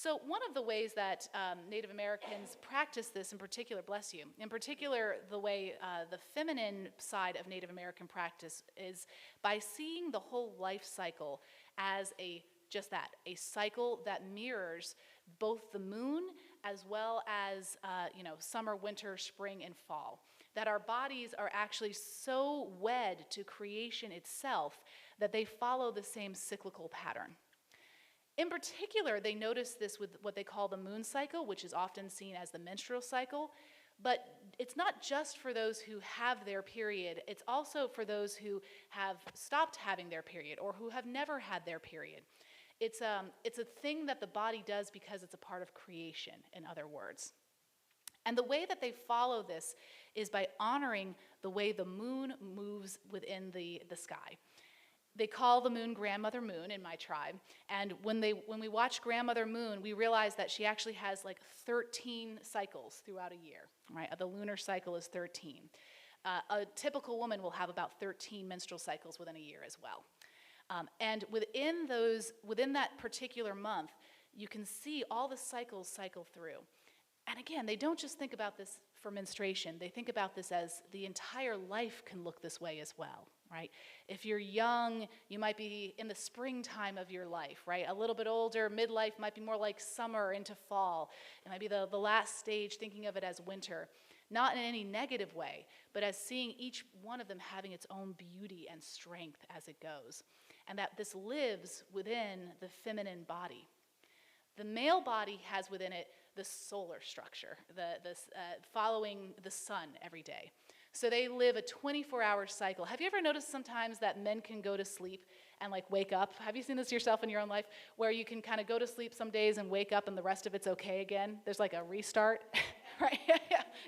So one of the ways that Native Americans practice this in particular, bless you, in particular the way the feminine side of Native American practice is by seeing the whole life cycle as just that, a cycle that mirrors both the moon as well as summer, winter, spring, and fall. That our bodies are actually so wed to creation itself that they follow the same cyclical pattern. In particular, they notice this with what they call the moon cycle, which is often seen as the menstrual cycle. But it's not just for those who have their period, it's also for those who have stopped having their period or who have never had their period. It's a thing that the body does because it's a part of creation, in other words. And the way that they follow this is by honoring the way the moon moves within the sky. They call the moon Grandmother Moon in my tribe, and when we watch Grandmother Moon, we realize that she actually has like 13 cycles throughout a year, right? The lunar cycle is 13. A typical woman will have about 13 menstrual cycles within a year as well. And within that particular month, you can see all the cycles cycle through. And again, they don't just think about this for menstruation. They think about this as the entire life can look this way as well, right? If you're young, you might be in the springtime of your life, right? A little bit older, midlife might be more like summer into fall. It might be the last stage, thinking of it as winter. Not in any negative way, but as seeing each one of them having its own beauty and strength as it goes. And that this lives within the feminine body. The male body has within it the solar structure, following the sun every day. So they live a 24-hour cycle. Have you ever noticed sometimes that men can go to sleep and like wake up? Have you seen this yourself in your own life, where you can kind of go to sleep some days and wake up and the rest of it's okay again? There's like a restart, right?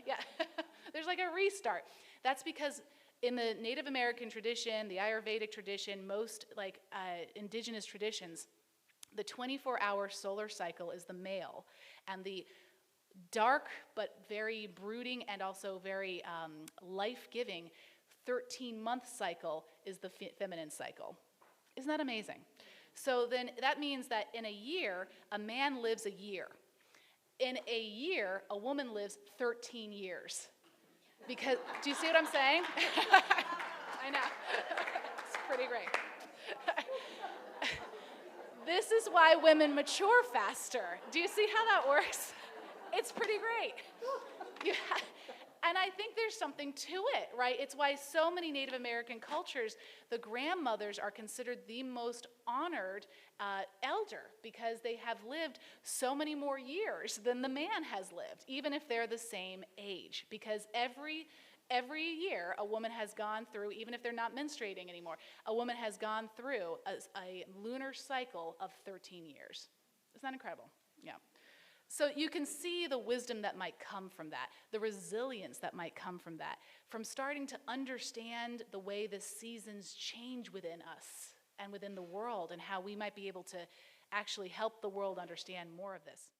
Yeah. There's like a restart. That's because in the Native American tradition, the Ayurvedic tradition, most indigenous traditions, the 24-hour solar cycle is the male, and the dark but very brooding and also very life-giving 13-month cycle is the feminine cycle. Isn't that amazing? So then that means that in a year, a man lives a year. In a year, a woman lives 13 years. Because, do you see what I'm saying? I know. It's pretty great. This is why women mature faster. Do you see how that works? It's pretty great. And I think there's something to it, right? It's why so many Native American cultures, the grandmothers are considered the most honored elder, because they have lived so many more years than the man has lived, even if they're the same age. Because every year, a woman has gone through, even if they're not menstruating anymore, a woman has gone through a lunar cycle of 13 years. Isn't that incredible? Yeah. So you can see the wisdom that might come from that, the resilience that might come from that, from starting to understand the way the seasons change within us and within the world, and how we might be able to actually help the world understand more of this.